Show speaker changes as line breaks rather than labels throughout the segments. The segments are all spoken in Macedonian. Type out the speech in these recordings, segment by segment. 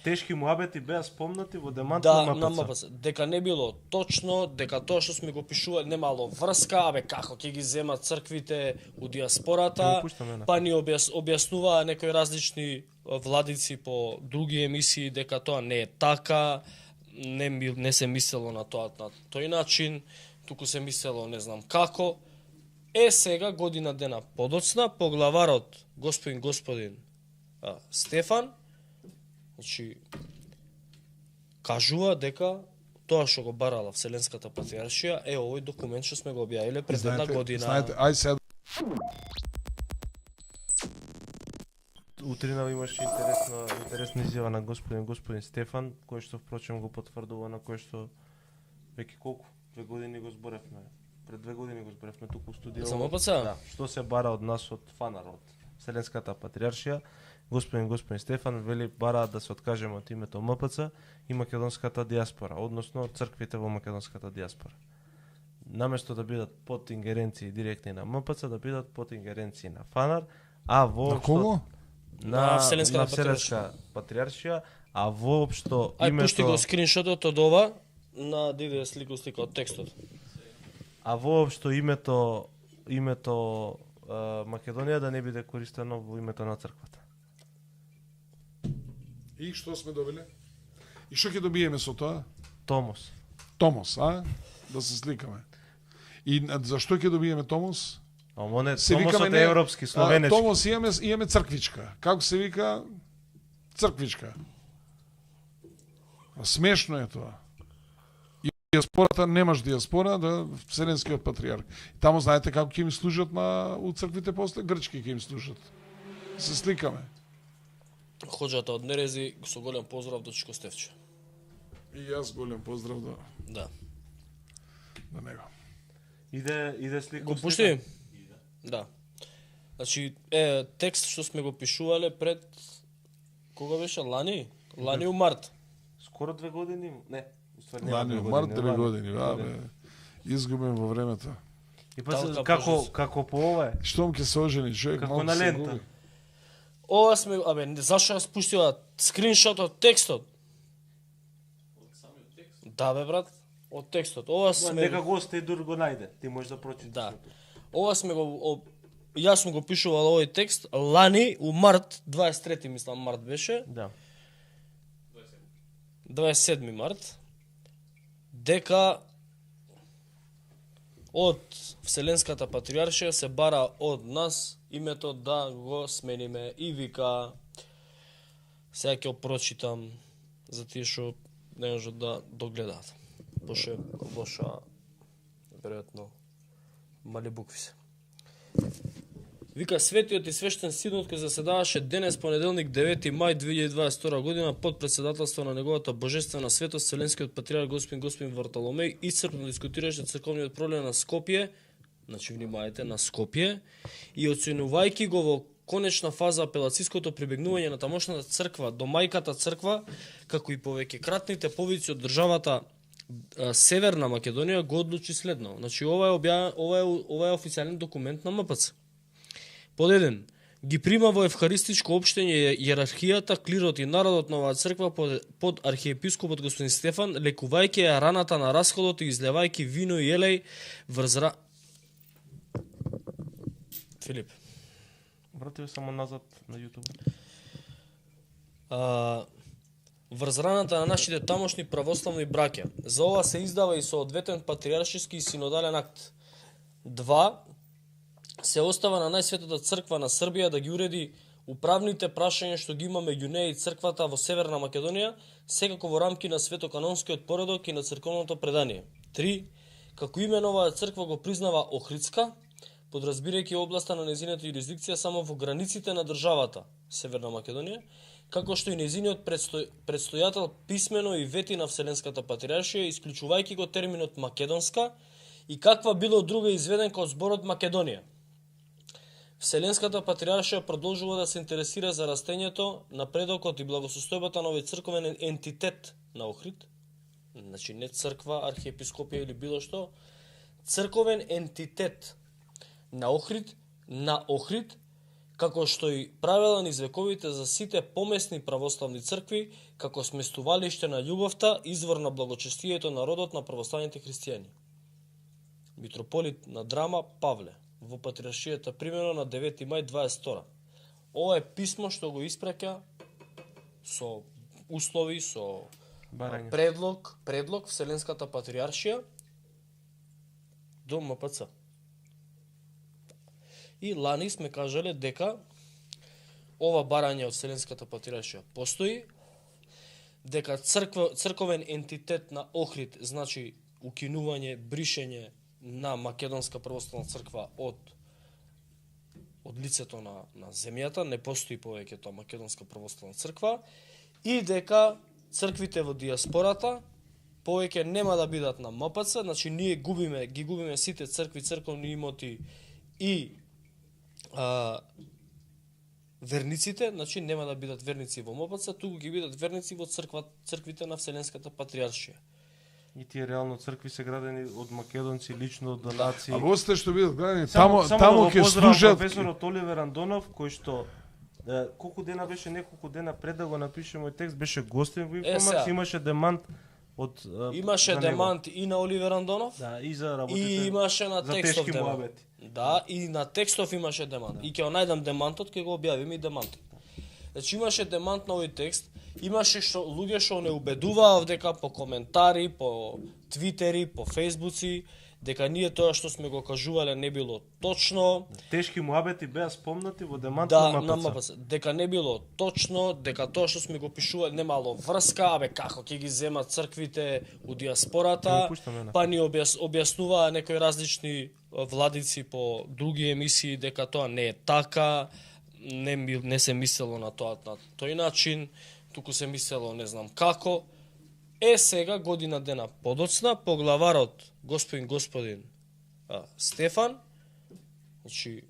тешки муабети беа спомнати во демант
Да,
на
на
МПЦ.
МПЦ. Дека не било точно, дека тоа што сме го пишували немало врска, абе како ќе ги земат црквите у
Ќе
диаспората,
го пуштам една.
па ни објаснуваа некои различни владици по други емисии дека тоа не е така, не се мислело на тоа на тој начин, туку се мислело не знам како. Сега година дена подоцна поглаварот господин Стефан, значи кажува дека тоа што го барала Вселенската патриаршија е овој документ што сме го објавиле пред една година.
Знаете, ај сега
Утрина имаше интересна изјава на господин Стефан, кој што впрочем го потврдува, на кој што веќе колку 2 години го зборевме. Пред 2 години го зборевме туку у студио.
За МПЦ?
Да, што се бара од нас од ФАНАР, од Вселенската патриаршија. Господин Стефан вели бара да се откажеме од името МПЦ и македонската диаспора, односно црквите во македонската диаспора. Наместо да бидат под ингеренции директни на МПЦ, да бидат под ингеренции на ФАНАР, а воопшто
на Вселенската
патриаршија, а воопшто
Ај
името
пушти го скриншотот од ова на да иде слика од текстот.
А воопшто името Македонија да не биде користено во името на црквата.
и што сме добиле? И што ќе добиеме со тоа?
Томос.
Томос, а? Да се сликаме. И зашто ќе добиеме Томос?
Омо не,
Се
Томосот
викаме
е европски, словенечки.
Томос имаме црквичка. Како се вика? Црквичка. Смешно е тоа. И диаспората немаш диаспора, да Вселенскиот патриарх. Таму знаете како ќе им служат у црквите после грчки ќе им служат. Се сликаме.
Ходжата од Нерези, со голем поздрав до Чико Стефче.
И јас голем поздрав до
Да.
него.
Иде слика.
Го пушти? Да. Значи, текст што сме го пишувале пред кога беше лани? Лани у март.
Скоро 2 години, не, уствари
Лани у март 2 години, бе. Изгубен во времето.
И па
Талка
како по ова е?
Штом ќе се ожени човек,
Како
малку
на
се
лента.
губи.
Ова сме, зашо ја спуштила скриншот од текстот? Да бе брат, од текстот. Ова сме
Нека гост и дур го најде, ти можеш да прочиташ.
Да. Ова сме го јас сум го пишувал овој текст лани у март, 23 мислам март беше,
Да.
27 март, дека од Вселенската патриаршија се бара од нас името да го смениме и вика сега ќе прочитам за тие што не можат да догледаат. Поше лоша веројатно мали букви се. Вика Светиот и свештен синод кој заседаваше денес понеделник 9 мај 2022 година под председателство на неговата божествена светост Вселенскиот патриарх господин Вартоломеј исцрпно дискутираше црковниот проблем на Скопје, значи внимајте на Скопје, и оценувајќи го во конечна фаза апелациското прибегнување на тамошната црква до мајката црква, како и повеќекратните повици од државата Северна Македонија, го одлучи следно. Значи ова е официјален документ на МПЦ. Под 1. Ги прима во евхаристичко општење иерархијата, клирот и народот на оваа црква под архиепископот господин Стефан, лекувајќи ја раната на расходот и излевајќи вино и елеј врз Филип.
Вратив само назад на YouTube.
Врз раната на нашите тамошни православни браќа. За ова се издава и соодветен патриаршиски и синодален акт. 2. Се остава на најсветата црква на Србија да ги уреди управните прашања што ги има меѓу неја и црквата во Северна Македонија, секако во рамки на светоканонскиот поредок и на црковното предание. 3. Како имен оваа црква го признава Охридска, подразбирајќи областа на незината юрисдикција само во границите на државата Северна Македонија, како што и незиниот предстојател писмено и вети на Вселенската патриаршија, исклучувајќи го терминот македонска и каква било друга изведенка од зборот Македонија. Вселенската патриаршија продолжува да се интересира за растењето, напредокот и благосостојбата на овој црковен ентитет на Охрид, значи не црква, архиепископија или било што, црковен ентитет на Охрид, како што и правила низ вековите за сите помесни православни цркви, како сместувалиште на љубовта, извор на благочестието на родот на православните христијани. Митрополит на Драма Павле, во Патриаршијата примено на 9 мај 22. Ова е писмо што го испраќа со услови, со предлог Вселенската Патриаршија до МПЦ. И лани сме кажале дека ова барање од Вселенската Патриаршија постои, дека црковен ентитет на Охрид, значи укинување, бришење на Македонска православна црква од лицето на земјата, не постои повеќе тоа Македонска православна црква, и дека црквите во диаспората повеќе нема да бидат на МПЦ, значи ние ги губиме сите цркви, црковни имоти и верниците, значи нема да бидат верници во МПЦ, туку ги бидат верници во црквите на Вселенската Патриаршија.
И тие реално цркви се градени од македонци, лично од донации.
А гостите што бидат градени,
Само
тамо ќе служат
професорот Оливер Андонов, кој што колку дена беше, неколку дена пред да го напише мој текст, беше гостин во Информакс, имаше демант од
имаше демант и на Оливер Андонов,
да, и за работите.
И имаше на текстов демант.
Муабети.
Да, и на текстов имаше демант. Да. И ќе го најдам демантот, ќе го објавиме и демантот. Значи имаше демант на овој текст, имаше луѓе што не убедуваа дека по коментари, по твитери, по фејсбуци, дека ние тоа што сме го кажувале не било точно.
Тешки муабети беа спомнати во демант
на МПЦ. Дека не било точно, дека тоа што сме го пишувале немало врска, како ќе ги земат црквите у диаспората, па ни објаснуваа некои различни владици по други емисии дека тоа не е така, не се мислело на тоа на тој начин, туку се мислело не знам како. Сега, година дена подоцна, поглаварот господин Стефан, значи,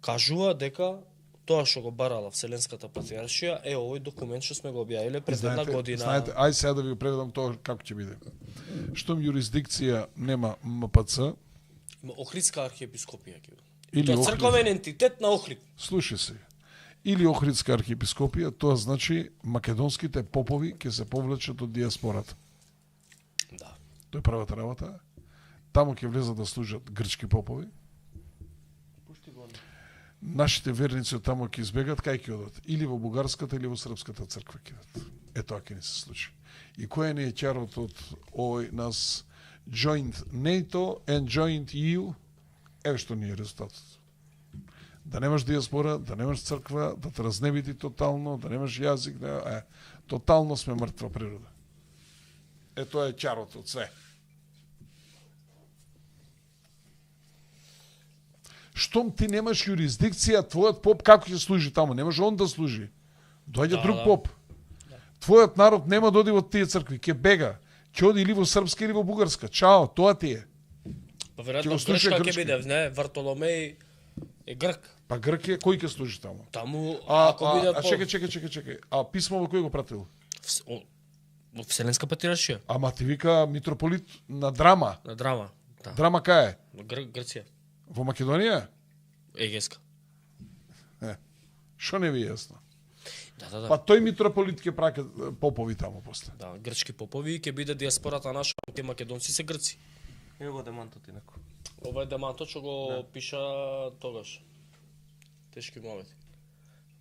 кажува дека тоа што го барала Вселенската Патриаршија е овој документ што сме го објавиле пред една година.
Знаете, ај сега да ви преведам тоа како ќе биде. Штом јурисдикција нема МПЦ,
има Охридска архиепископија ќе биде.
Или
тоа црковен ентитет на Охрид.
Слушај се. Или Охридска архиепископија, тоа значи македонските попови ќе се повлечат од диаспората.
Да.
Тоа е правата работа. Таму ќе влезат да служат грчки попови. Нашите верници од таму ќе избегат, кај ќе одат? Или во бугарската или во српската црква ќе одат. Тоа ќе ни се случи. И кој не е ќарот од овој нас joint NATO and joint EU? Еве што ни е резултатот. Да немаш диаспора, да немаш црква, да те разнебити тотално, да немаш јазик, тотално сме мртва природа. Тоа е ќарот од све. Штом ти немаш јурисдикција, твојот поп како ќе служи таму? Немаш он да служи. Доаѓа друг поп. Твојот народ нема да оди во тие цркви, ќе бега. Ќе оди или во српска или во бугарска. Чао, тоа ти е.
Па веројатно грчка ќе биде, не, Вартоломеј е грк.
Па грк е, кој ќе служи таму?
Таму, ако биде
чекај. А писмо во кој го пратил?
Во Вселенска Патриаршија.
Ама ти вика митрополит на Драма.
На Драма, да.
Драма кај е?
Грција.
Во Македонија?
Егеска.
Шо не ви е јасно?
Да.
Па тој митрополит ќе праќа попови таму после.
Да, грчки попови ќе биде диаспората наша, ке македонци се грци.
Ево го демантот инаку.
Ова е демантот што го пиша тогаш. Тешки муабети.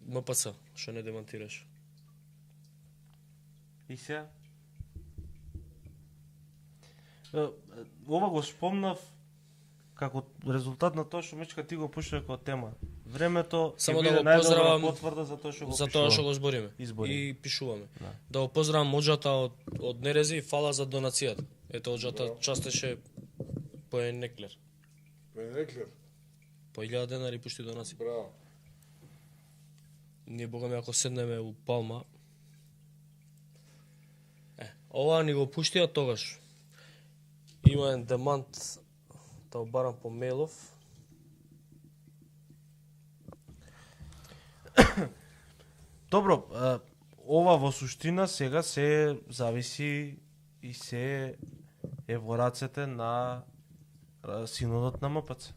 МПЦ, што не демантираш.
И сега? Ова го спомнав како резултат на тоа што Мичка ти го пуша како тема. Времето
само
ќе биде најдобра потврда за тоа што го
за тоа што го збориме и пишуваме. Да го поздравам моџата од Нерези и фала за донацијата. Ето оџата частеше по еден еклер.
По еден еклер?
По 1000 денари пушти донација.
Браво.
Ние богами ако седнеме у Палма. Ова ни го пуштија тогаш. Има еден демант да обарам по мейлов.
Добро, ова во суштина сега се зависи и се е во рацете на синодот на МПЦ.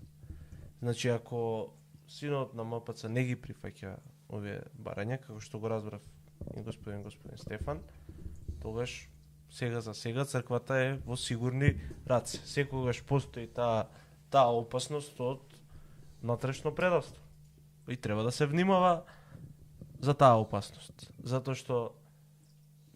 Значи, ако синот на МПЦ не ги прифаќа овие барања, како што го разбрав и господин Стефан, тогаш сега за сега црквата е во сигурни раце. Секогаш постои таа опасност од натрешно предавство. И треба да се внимава за таа опасност. Затоа што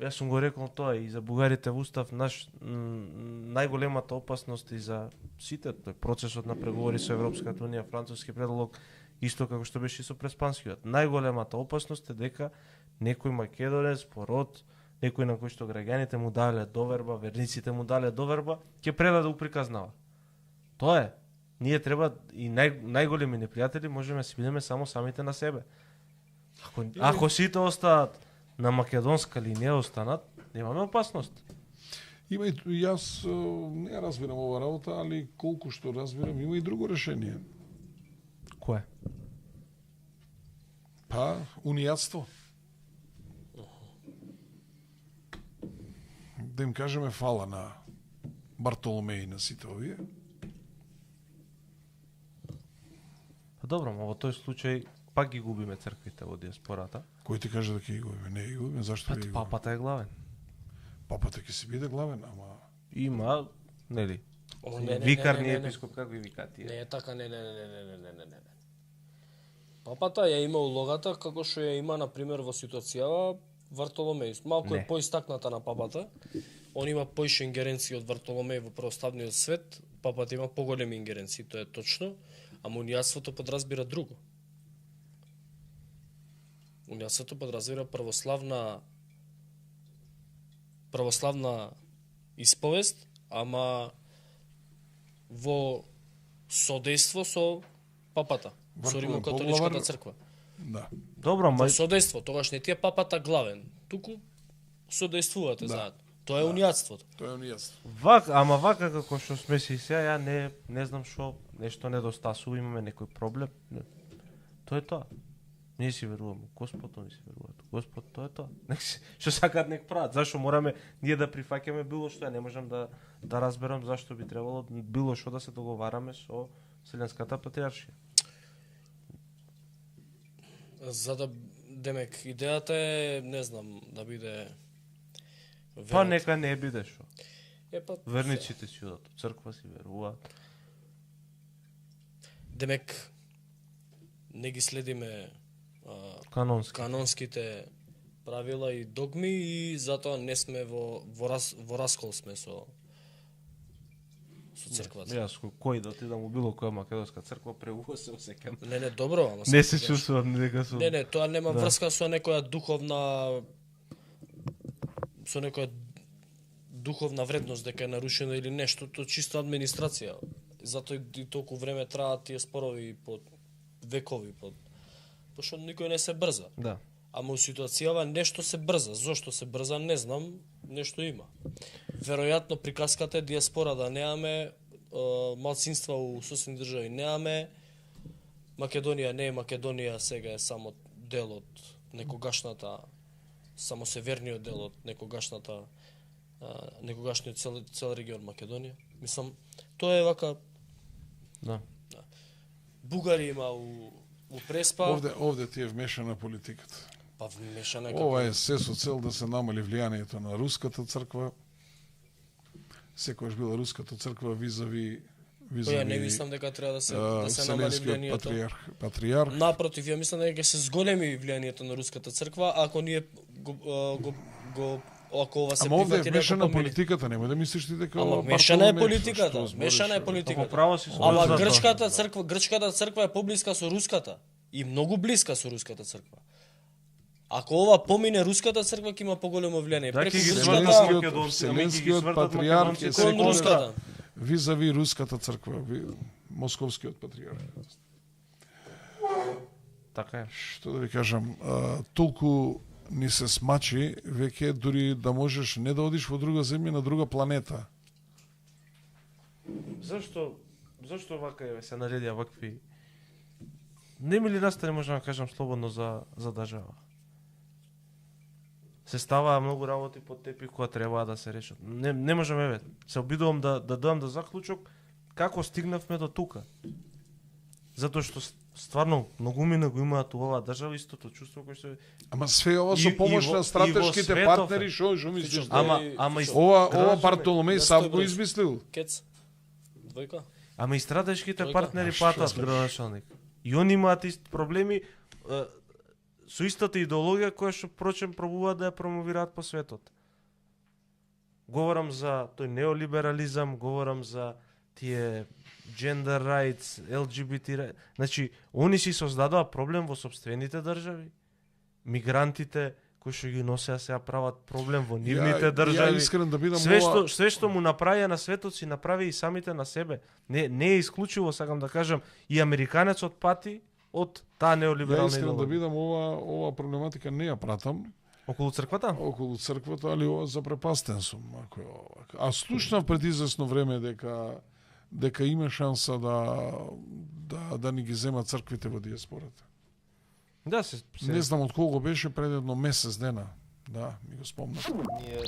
јас сум го рекол тоа и за бугарите во устав, најголемата опасност и за сите процесот на преговори со Европската унија, француски предлог, исто како што беше и со преспанскиот. Најголемата опасност е дека некој македонец, пород, некој на кој што граѓаните му дале доверба, верниците му дале доверба, ќе преда да уприказнава. Тоа е. Ние треба и најголеми непријатели можеме да си бидеме само самите на себе. Ако сите остаат на македонска линија останат, немаме опасност.
Има и јас не разбирам ова работа, али колку што разбирам, има и друго решение.
Кое?
Па, унијатство. Да им кажеме фала на Бартоломеј и на сите овие.
Па добро, но во тој случај пак ги губиме црквите во диаспората.
Кој ти каже дека ги губиме? Не ги губиме, зашто ги губиме?
Папата е главен.
Папата ќе си биде главен, ама
Има, нели?
Не,
Викар не епископ, како ги викаат тие?
Не е така, не. Папата ја има улогата како што ја има, например, во ситуацијава Вартоломеј. Малку е поистакната на папата. Он има поише ингеренции од Вартоломеј во православниот свет. Папата има поголеми ингеренции, тоа е точно. Ама унијатството подразбира друго. Унијатството подразбира православна исповест, ама во содејство со папата, со Римокатоличката црква.
да.
Добро,
Во содејство, тогаш не ти е папата главен, туку содејствувате заедно. Тоа е унијатството.
Тоа е унијатство.
Ама вака како што сме си сега, ја не знам што нешто недостасува, имаме некој проблем. Тоа е тоа. Ние си веруваме, Господ, они си веруваат. Господ, тоа е тоа. Што сакаат нек прават. Зашто мораме ние да прифаќаме било што? Ја не можам да разберам зашто би требало било што да се договараме со Вселенската патриаршија.
За да, демек, идејата е, не знам, да биде
Па нека не биде што.
Па,
Верниците си одат, црква си веруваат.
демек, не ги следиме канонските правила и догми и затоа не сме во раскол сме со црквата.
Јас кој да отидам во било која македонска црква, преубаво се осеќам.
Не, добро, ама
Не се чувствувам дека сум.
Не, тоа нема врска со некоја духовна вредност дека е нарушена или нешто, тоа чисто администрација. Затоа и толку време траат тие спорови по векови, пошто никој не се брза.
Да.
Ама у ситуацијава нешто се брза. Зошто се брза, не знам, нешто има. Веројатно приказката е диаспора да немаме, малцинства у соседни држави немаме, Македонија не е Македонија, сега е само дел од некогашната, само северниот дел од некогашниот цел регион Македонија. Мислам, тоа е вака.
Да.
Бугари има у Преспа.
Овде ти е вмешана политиката.
Па вмешана
Ова е се со цел да се намали влијанието на руската црква. Секогаш била руската црква визави
Ја не мислам дека треба да се намали влијанието.
Патриарх.
Напротив, ја мислам дека ќе се зголеми влијанието на руската црква ако ние ако ова се
Ама овде е
прифати
вмешана
некој
политиката, нема да мислиш ти дека
Ама мешана е политиката, мешана е политиката.
Право си
Ама
за
грчката црква е поблиска со руската и многу блиска со руската црква. Ако ова помине руската црква ќе има поголемо влијание.
Да,
Преку
ќе ги
грчката
Вселенскиот патриарх е
кон руската.
визави руската црква, московскиот патриарх.
Така е.
Што да ви кажам, толку ни се смачи, веќе дури да можеш не да одиш во друга земја, на друга планета.
Зашто вака се наредија вакви? Не ми ли настане, можам да кажам слободно за држава? Се ставаа многу работи под тепих кои требаа да се решат. Не можеме, се обидувам да дадам да заклучок како стигнавме до тука. Затоа што стварно многумина го имаат у оваа држава истото чувство кој што
Ама све ова со
И-
помош
и во-
на стратешките
и во светов
партнери,
е.
што мислиш?
Ама
Ова
Граждани-
Бартоломеј
Да,
сам
стој
го
брз.
измислил.
Кец. Двојка.
Ама и стратешките
Тројка.
партнери
А што
патат
значи?
градоначалник. И они имаат ист проблеми со истата идеологија која што прочем пробуваат да ја промовираат по светот. Говорам за тој неолиберализам, говорам за тие gender rights, LGBT rights. Значи, они си создадоа проблем во собствените држави. Мигрантите кои што ги носеа сега прават проблем во нивните
Ја
држави.
искрен да бидам
Све што му направија на светот си направи и самите на себе. Не е исклучиво, сакам да кажам, и американецот пати од таа
Ја
неолиберална
искрен да
идеологија.
видам ова проблематика не ја пратам
Околу црквата?
околу црквата, али ова запрепастен сум ако е ова. А слушнав пред известно време дека има шанса да ни ги земат црквите во диаспората.
Да, се
Не знам од кого беше пред едно месец дена. Да, ми го спомнав.
Ние